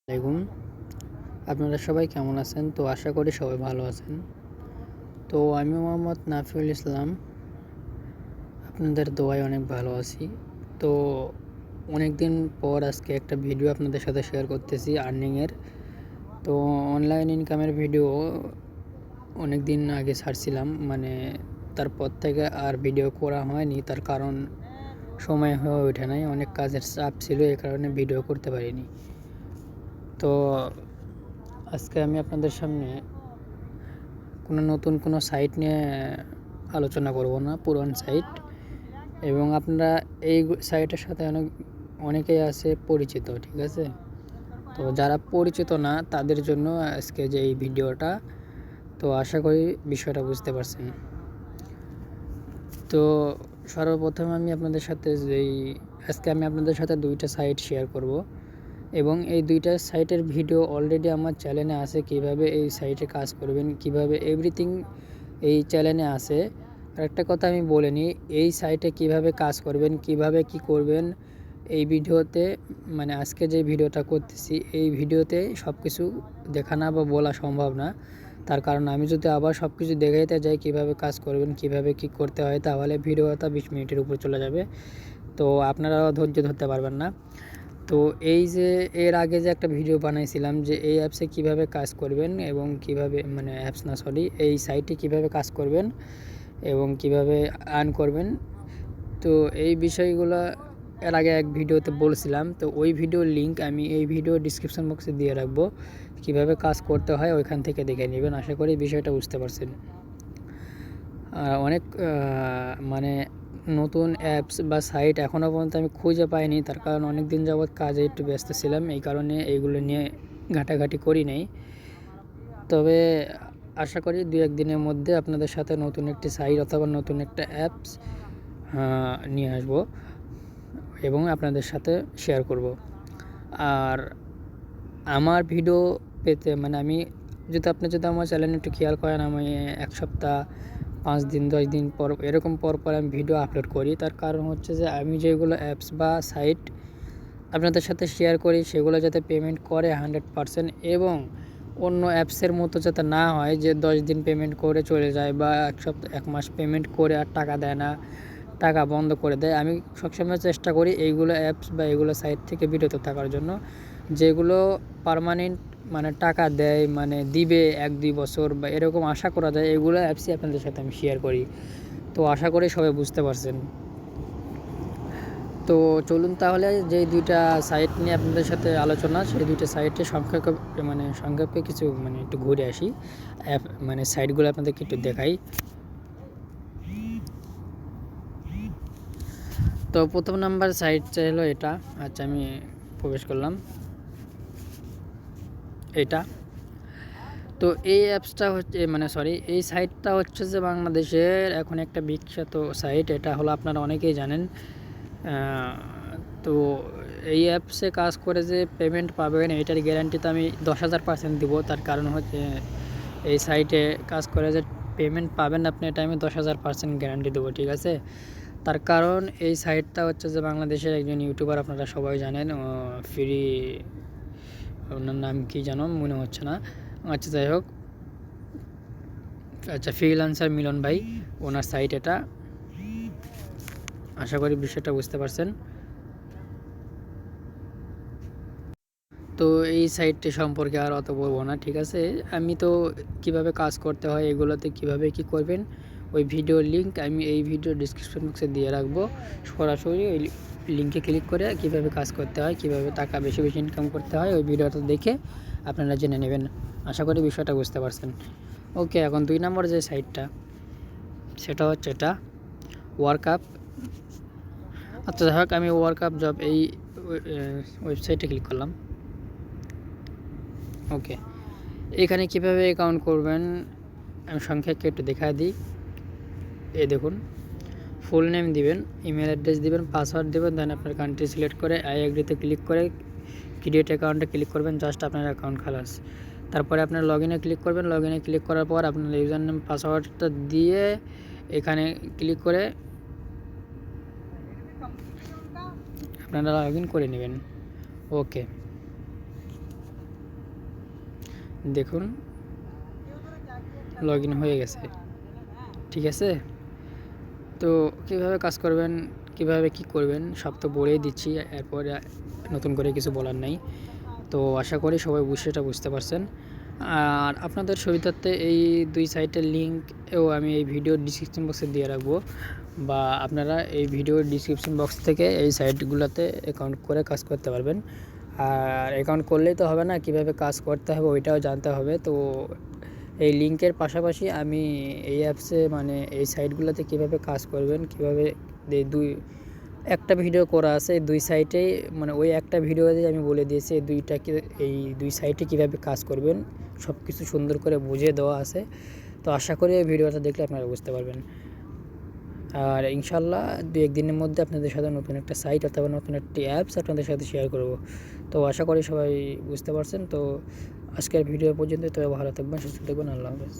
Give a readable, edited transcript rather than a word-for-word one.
আলাইকুম। আপনারা সবাই কেমন আছেন? তো আশা করি সবাই ভালো আছেন। তো আমি মোহাম্মদ নাফিউল ইসলাম। আপনাদের দোয়ায় অনেক ভালো আছি। তো অনেক দিন পর আজকে একটা ভিডিও আপনাদের সাথে শেয়ার করতেছি আর্নিংয়ের। তো অনলাইন ইনকামের ভিডিও অনেক দিন আগে ছাড়ছিলাম, তারপর থেকে আর ভিডিও করা হয়নি। তার কারণ সময় হয়ে ওঠে নাই, অনেক কাজের চাপ ছিল, এই কারণে ভিডিও করতে পারিনি। তো আজকে আমি আপনাদের সামনে নতুন কোনো সাইট নিয়ে আলোচনা করব না, পুরান সাইট। এবং আপনারা এই সাইটের সাথে অনেকেই আছে পরিচিত, ঠিক আছে? তো যারা পরিচিত না তাদের জন্য আজকে যে এই ভিডিওটা, তো আশা করি বিষয়টা বুঝতে পারছেন। তো সর্বপ্রথম আজকে আমি আপনাদের সাথে দুইটা সাইট শেয়ার করব এবং এই দুইটা সাইটের ভিডিও অলরেডি আমার চ্যানেলে আছে। কিভাবে এই সাইটে কাজ করবেন, কিভাবে এভরিথিং এই চ্যানেলে আছে। আর একটা কথা আমি বলে নিই, এই সাইটে কিভাবে কাজ করবেন, কিভাবে কি করবেন, এই ভিডিওতে আজকে যে ভিডিওটা করতেছি এই ভিডিওতে সব কিছু দেখানো বা বলা সম্ভব না। তার কারণ আমি যদি আবার সব কিছু দেখাইতে যাই কিভাবে কাজ করবেন, কিভাবে কি করতে হয়, তাহলে ভিডিওটা 20 মিনিটের উপর চলে যাবে। তো আপনারাও ধৈর্য ধরতে পারবেন না। তো এই যে এর আগে যে একটা ভিডিও বানাইছিলাম যে এই অ্যাপসে কিভাবে কাজ করবেন এবং কিভাবে এই সাইটে কিভাবে কাজ করবেন এবং কিভাবে আর্ন করবেন, তো এই বিষয়গুলো এর আগে এক ভিডিওতে বলছিলাম। তো ওই ভিডিওর লিঙ্ক আমি এই ভিডিও ডিসক্রিপশন বক্সে দিয়ে রাখবো। কিভাবে কাজ করতে হয় ওইখান থেকে দেখে নেবেন। আশা করি বিষয়টা বুঝতে পারছেন। অনেক নতুন অ্যাপস বা সাইট এখনও পর্যন্ত আমি খুঁজে পাইনি, তার কারণ অনেক দিন যাবৎ কাজে একটু ব্যস্ত ছিলাম, এই কারণে এইগুলো নিয়ে ঘাটাঘাটি করি নাই। তবে আশা করি 2-1 দিনের মধ্যে আপনাদের সাথে নতুন একটি সাইট অথবা নতুন একটা অ্যাপস নিয়ে আসব এবং আপনাদের সাথে শেয়ার করব। আর আমার ভিডিও পেতে আপনি যদি আমার চ্যানেলে একটু খেয়াল করেন, আমি 1 সপ্তাহ 5 দিন 10 দিন পর এরকম পর আমি ভিডিও আপলোড করি। তার কারণ হচ্ছে যে আমি যেগুলো অ্যাপস বা সাইট আপনাদের সাথে শেয়ার করি সেগুলো যাতে পেমেন্ট করে 100% এবং অন্য অ্যাপসের মতো যাতে না হয় যে 10 দিন পেমেন্ট করে চলে যায় বা 1 সপ্তাহ 1 মাস পেমেন্ট করে আর টাকা দেয় না, টাকা বন্ধ করে দেয়। আমি সবসময় চেষ্টা করি এইগুলো অ্যাপস বা এইগুলো সাইট থেকে বিরত থাকার জন্য। যেগুলো পার্মানেন্ট টাকা দেয়, দিবে 1-2 বছর বা এরকম আশা করা যায়, এগুলো অ্যাপসই আপনাদের সাথে আমি শেয়ার করি। তো আশা করি সবাই বুঝতে পারছেন। তো চলুন তাহলে যেই দুইটা সাইট নিয়ে আপনাদের সাথে আলোচনা, সেই দুইটা সাইটে সংক্ষেপে কিছু একটু ঘুরে আসি। অ্যাপ সাইটগুলো আপনাদেরকে একটু দেখাই। তো প্রথম নাম্বার সাইটটা হলো এটা। আচ্ছা, আমি প্রবেশ করলাম এটা। তো এই অ্যাপসটা হচ্ছে এই সাইটটা হচ্ছে যে বাংলাদেশের এখন একটা বিখ্যাত সাইট। এটা হলো আপনারা অনেকেই জানেন। তো এই অ্যাপসে কাজ করে যে পেমেন্ট পাবেন এটার গ্যারান্টি তো আমি 10,000% দিব। তার কারণ হচ্ছে এই সাইটে কাজ করে যে পেমেন্ট পাবেন আপনি, এটা আমি 10,000% গ্যারান্টি দেবো, ঠিক আছে? তার কারণ এই সাইটটা হচ্ছে যে বাংলাদেশের একজন ইউটিউবার, আপনারা সবাই জানেন, ওনার নাম কি জানো মনে হচ্ছে না। আচ্ছা, যাই হোক, আচ্ছা, ফ্রিল্যান্সার মিলন ভাই, ওনার সাইট এটা। আশা করি বিষয়টা বুঝতে পারছেন। তো এই সাইটটি সম্পর্কে আর অত বলবো না, ঠিক আছে? আমি তো কিভাবে কাজ করতে হয়, এগুলোতে কিভাবে কি করবেন, ওই ভিডিওর লিঙ্ক আমি এই ভিডিও ডিসক্রিপশন বক্সে দিয়ে রাখবো। সরাসরি ওই লিঙ্কে ক্লিক করে কিভাবে কাজ করতে হয়, কিভাবে টাকা বেশি বেশি ইনকাম করতে হয়, ওই ভিডিওটা দেখে আপনারা জেনে নেবেন। আশা করি বিষয়টা বুঝতে পারছেন। ওকে, এখন 2 নম্বর যে সাইটটা, সেটা হচ্ছে এটা ওয়ার্কআপ। আচ্ছা, যাই হোক, আমি ওয়ার্কআপ জব এই ওয়েবসাইটে ক্লিক করলাম। ওকে, এখানে কিভাবে অ্যাকাউন্ট করবেন আমি সংক্ষেপে একটু দেখা দিই। এই দেখুন, ফুল নেম দিবেন, ইমেল অ্যাড্রেস দিবেন, পাসওয়ার্ড দেবেন, দেন আপনার কান্ট্রি সিলেক্ট করে আই এগ্রিতে ক্লিক করে ক্রিয়েট অ্যাকাউন্টে ক্লিক করবেন। জাস্ট আপনার অ্যাকাউন্ট খালাস। তারপরে আপনার লগ ইনে ক্লিক করবেন। লগ ইনে ক্লিক করার পর আপনার ইউজার নেম পাসওয়ার্ডটা দিয়ে এখানে ক্লিক করে আপনারা লগ ইন করে নেবেন। ওকে, দেখুন লগ ইন হয়ে গেছে। ঠিক আছে, তো কীভাবে কাজ করবেন, কীভাবে কী করবেন সব তো বলেই দিচ্ছি, এরপরে নতুন করে কিছু বলার নেই। তো আশা করি সবাই বিষয়টা বুঝতে পারছেন। আর আপনাদের সুবিধার্থে এই 2 সাইটের লিঙ্কও আমি এই ভিডিওর ডিসক্রিপশন বক্সে দিয়ে রাখবো, বা আপনারা এই ভিডিওর ডিসক্রিপশন বক্স থেকে এই সাইটগুলোতে অ্যাকাউন্ট করে কাজ করতে পারবেন। আর অ্যাকাউন্ট করলেই তো হবে না, কীভাবে কাজ করতে হবে ওইটাও জানতে হবে। তো এই লিঙ্কের পাশাপাশি আমি এই অ্যাপসে মানে এই সাইটগুলোতে কীভাবে কাজ করবেন, কীভাবে একটা ভিডিও করা আছে 2 সাইটেই, মানে ওই একটা ভিডিওতে আমি বলে দিয়েছি এই 2 সাইটে কীভাবে কাজ করবেন, সব কিছু সুন্দর করে বুঝিয়ে দেওয়া আছে। তো আশা করি এই ভিডিওটা দেখলে আপনারা বুঝতে পারবেন। আর ইনশাল্লাহ 2-1 দিনের মধ্যে আপনাদের সাথে নতুন একটা সাইট অথবা নতুন একটি অ্যাপস আপনাদের সাথে শেয়ার করব। তো আশা করি সবাই বুঝতে পারছেন। তো আজকের ভিডিও পর্যন্ত, তবে ভালো থাকবেন, সুস্থ থাকবেন, আল্লাহ হাফেজ।